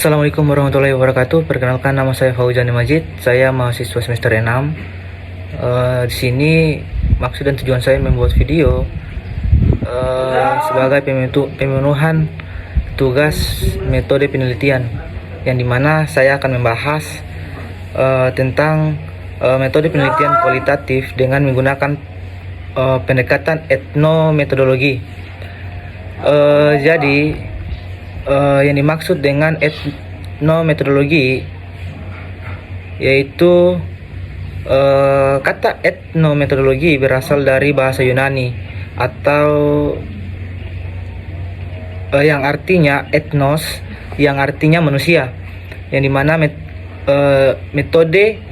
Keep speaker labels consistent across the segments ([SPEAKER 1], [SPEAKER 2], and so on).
[SPEAKER 1] Assalamualaikum warahmatullahi wabarakatuh. Perkenalkan, nama saya Fauzan Majid. Saya mahasiswa semester 6. Di sini maksud dan tujuan saya membuat video sebagai pemenuhan tugas metode penelitian, yang dimana saya akan membahas tentang metode penelitian kualitatif dengan menggunakan pendekatan etnometodologi. Jadi yang dimaksud dengan etnometodologi yaitu kata etnometodologi berasal dari bahasa Yunani atau yang artinya etnos, yang artinya manusia, yang dimana metode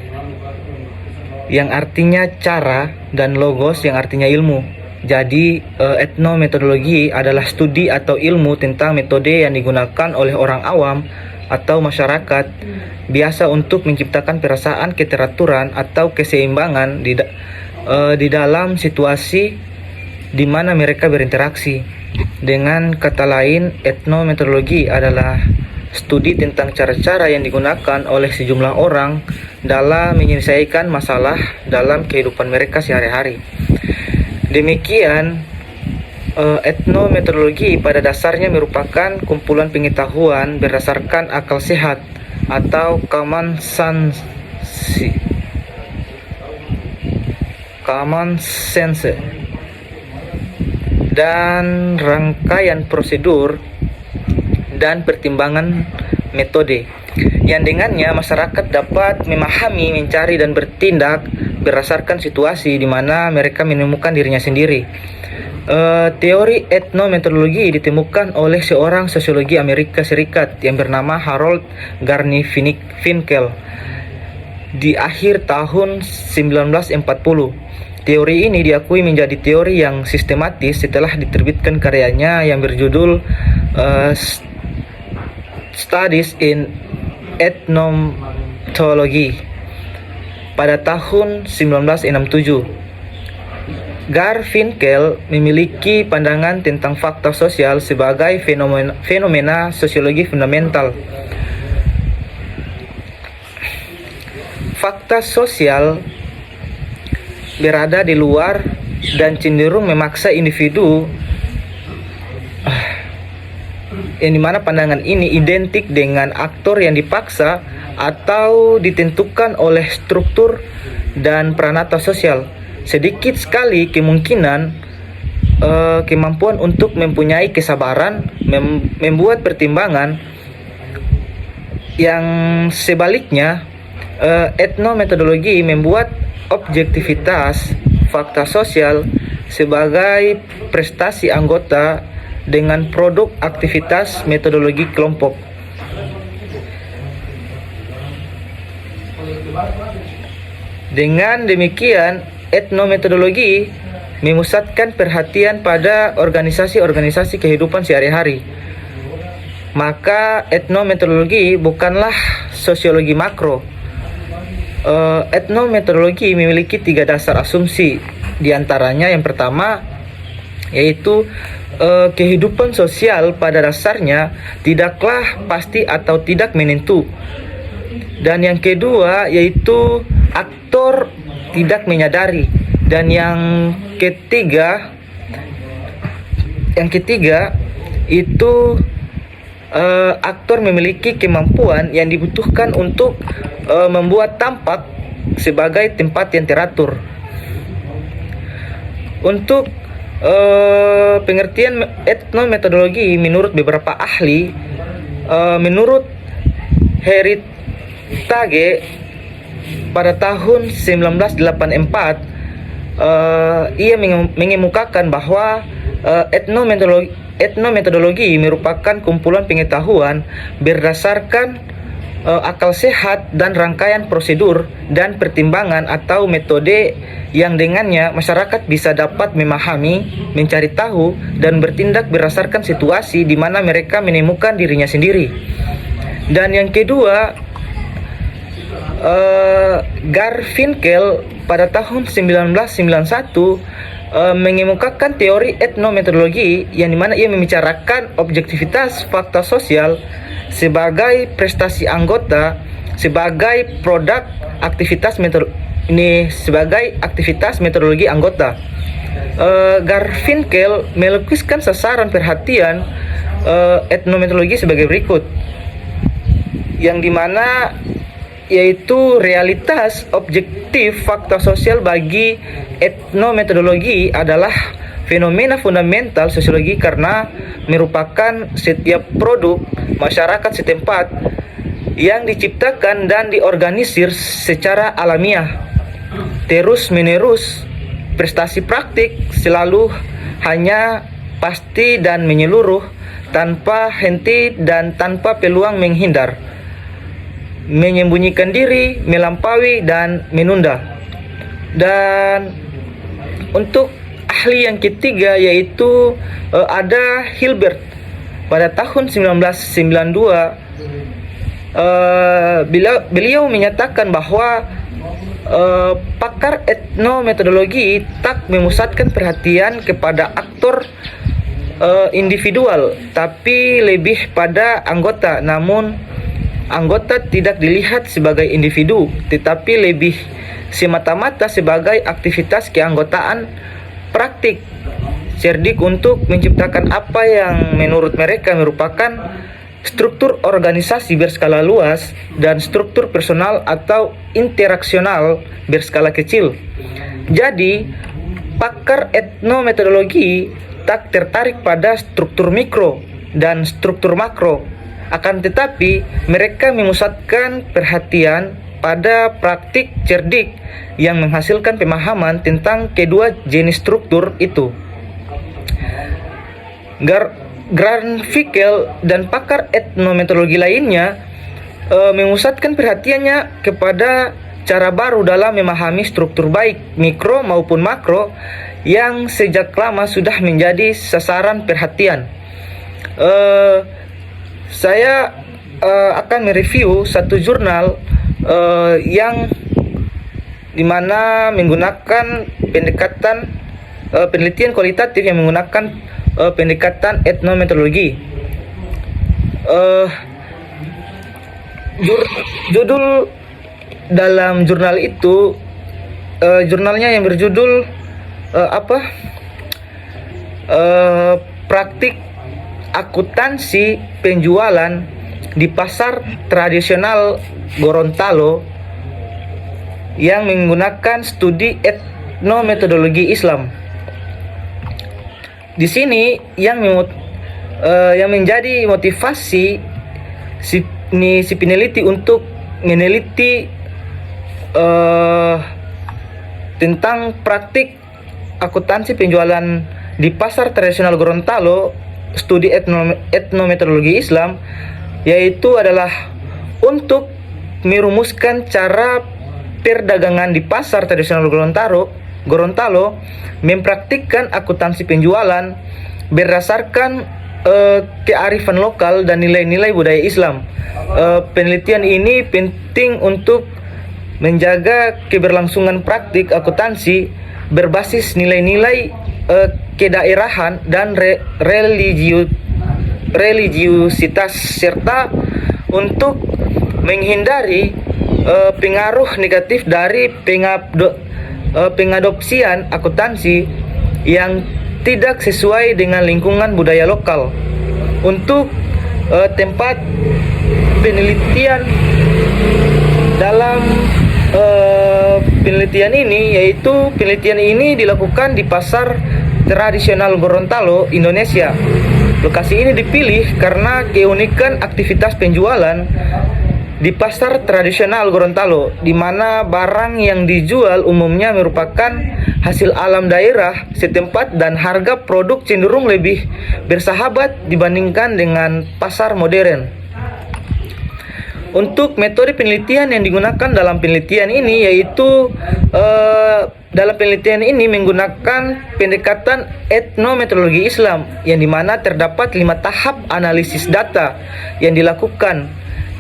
[SPEAKER 1] yang artinya cara, dan logos yang artinya ilmu. Jadi etnometodologi adalah studi atau ilmu tentang metode yang digunakan oleh orang awam atau masyarakat biasa untuk menciptakan perasaan keteraturan atau keseimbangan di dalam situasi di mana mereka berinteraksi. Dengan kata lain, etnometodologi adalah studi tentang cara-cara yang digunakan oleh sejumlah orang dalam menyelesaikan masalah dalam kehidupan mereka sehari-hari. Demikian, etnometodologi pada dasarnya merupakan kumpulan pengetahuan berdasarkan akal sehat atau common sense dan rangkaian prosedur dan pertimbangan metode yang dengannya masyarakat dapat memahami, mencari, dan bertindak berdasarkan situasi di mana mereka menemukan dirinya sendiri. Teori etnometodologi ditemukan oleh seorang sosiologi Amerika Serikat yang bernama Harold Garfinkel di akhir tahun 1940. Teori ini diakui menjadi teori yang sistematis setelah diterbitkan karyanya yang berjudul Studies in Ethnomethodology pada tahun 1967. Garfinkel memiliki pandangan tentang fakta sosial sebagai fenomena sosiologi fundamental. Fakta sosial berada di luar dan cenderung memaksa individu, yang dimana pandangan ini identik dengan aktor yang dipaksa atau ditentukan oleh struktur dan peranata sosial. Sedikit sekali kemungkinan kemampuan untuk mempunyai kesabaran, membuat pertimbangan. Yang sebaliknya, etnometodologi membuat objektivitas fakta sosial sebagai prestasi anggota dengan produk aktivitas metodologi kelompok. Dengan demikian, etnometodologi memusatkan perhatian pada organisasi-organisasi kehidupan sehari-hari. Maka etnometodologi bukanlah sosiologi makro. Etnometodologi memiliki 3 dasar asumsi. Di antaranya yang pertama yaitu kehidupan sosial pada dasarnya tidaklah pasti atau tidak menentu. Dan yang kedua yaitu aktor tidak menyadari. Dan yang ketiga itu aktor memiliki kemampuan yang dibutuhkan untuk membuat tampak sebagai tempat yang teratur. Untuk pengertian etnometodologi menurut beberapa ahli, menurut Heritage pada tahun 1984, ia mengemukakan bahwa etnometodologi merupakan kumpulan pengetahuan berdasarkan akal sehat dan rangkaian prosedur dan pertimbangan atau metode yang dengannya masyarakat bisa dapat memahami, mencari tahu, dan bertindak berdasarkan situasi di mana mereka menemukan dirinya sendiri. Dan yang kedua, Garfinkel pada tahun 1991 mengemukakan teori etnometodologi yang dimana ia membicarakan objektivitas fakta sosial sebagai prestasi anggota sebagai produk aktivitas metodologi anggota. Garfinkel melukiskan sasaran perhatian etnometodologi sebagai berikut, yang dimana yaitu realitas objektif fakta sosial bagi etnometodologi adalah fenomena fundamental sosiologi karena merupakan setiap produk masyarakat setempat yang diciptakan dan diorganisir secara alamiah terus menerus. Prestasi praktik selalu hanya pasti dan menyeluruh, tanpa henti dan tanpa peluang menghindar, menyembunyikan diri, melampaui dan menunda. Dan untuk ahli yang ketiga yaitu ada Hilbert pada tahun 1992. Beliau menyatakan bahwa pakar etnometodologi tak memusatkan perhatian kepada aktor individual, tapi lebih pada anggota. Namun anggota tidak dilihat sebagai individu, tetapi lebih semata-mata sebagai aktivitas keanggotaan praktik cerdik untuk menciptakan apa yang menurut mereka merupakan struktur organisasi berskala luas dan struktur personal atau interaksional berskala kecil. Jadi, pakar etnometodologi tak tertarik pada struktur mikro dan struktur makro, akan tetapi mereka memusatkan perhatian pada praktik cerdik yang menghasilkan pemahaman tentang kedua jenis struktur itu. Garfinkel dan pakar etnometodologi lainnya memusatkan perhatiannya kepada cara baru dalam memahami struktur baik mikro maupun makro yang sejak lama sudah menjadi sasaran perhatian. Saya akan mereview satu jurnal yang dimana menggunakan pendekatan penelitian kualitatif yang menggunakan pendekatan etnometodologi. Judul dalam jurnal itu, jurnalnya yang berjudul praktik akuntansi penjualan di pasar tradisional Gorontalo yang menggunakan studi etnometodologi Islam. Di sini yang menjadi motivasi si peneliti untuk meneliti tentang praktik akuntansi penjualan di pasar tradisional Gorontalo, studi etnometodologi Islam, yaitu adalah untuk merumuskan cara perdagangan di pasar tradisional Gorontalo mempraktikkan akuntansi penjualan berdasarkan kearifan lokal dan nilai-nilai budaya Islam. Penelitian ini penting untuk menjaga keberlangsungan praktik akuntansi berbasis nilai-nilai kedaerahan dan religiusitas, serta untuk menghindari pengaruh negatif dari pengadopsian akuntansi yang tidak sesuai dengan lingkungan budaya lokal. Untuk tempat penelitian dalam penelitian ini, yaitu penelitian ini dilakukan di pasar tradisional Gorontalo, Indonesia. Lokasi ini dipilih karena keunikan aktivitas penjualan di pasar tradisional Gorontalo, di mana barang yang dijual umumnya merupakan hasil alam daerah setempat dan harga produk cenderung lebih bersahabat dibandingkan dengan pasar modern. Untuk metode penelitian yang digunakan dalam penelitian ini, yaitu dalam penelitian ini menggunakan pendekatan etnometodologi Islam, yang dimana terdapat 5 tahap analisis data yang dilakukan,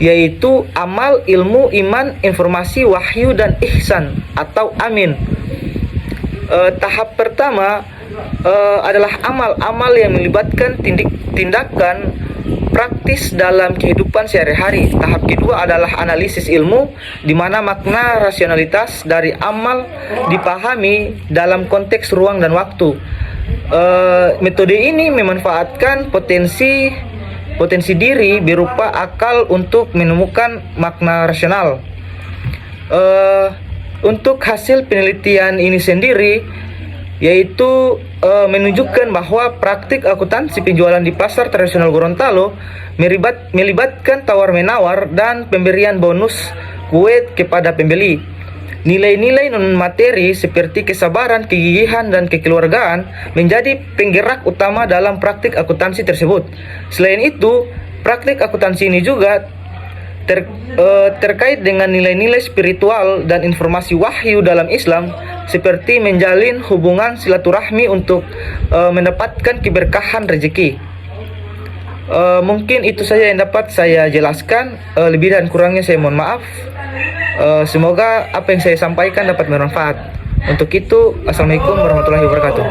[SPEAKER 1] yaitu amal, ilmu, iman, informasi, wahyu, dan ihsan atau amin. Tahap pertama adalah amal yang melibatkan tindakan praktis dalam kehidupan sehari-hari. Tahap kedua adalah analisis ilmu, di mana makna rasionalitas dari amal dipahami dalam konteks ruang dan waktu. Metode ini memanfaatkan potensi diri berupa akal untuk menemukan makna rasional. Untuk hasil penelitian ini sendiri yaitu menunjukkan bahwa praktik akuntansi penjualan di pasar tradisional Gorontalo melibatkan tawar-menawar dan pemberian bonus kue kepada pembeli. Nilai-nilai non-materi seperti kesabaran, kegigihan, dan kekeluargaan menjadi penggerak utama dalam praktik akuntansi tersebut. Selain itu, praktik akuntansi ini juga terkait dengan nilai-nilai spiritual dan informasi wahyu dalam Islam, seperti menjalin hubungan silaturahmi untuk mendapatkan keberkahan rezeki. Mungkin itu saja yang dapat saya jelaskan. Lebih dan kurangnya saya mohon maaf. Semoga apa yang saya sampaikan dapat bermanfaat. Untuk itu, Assalamualaikum warahmatullahi wabarakatuh.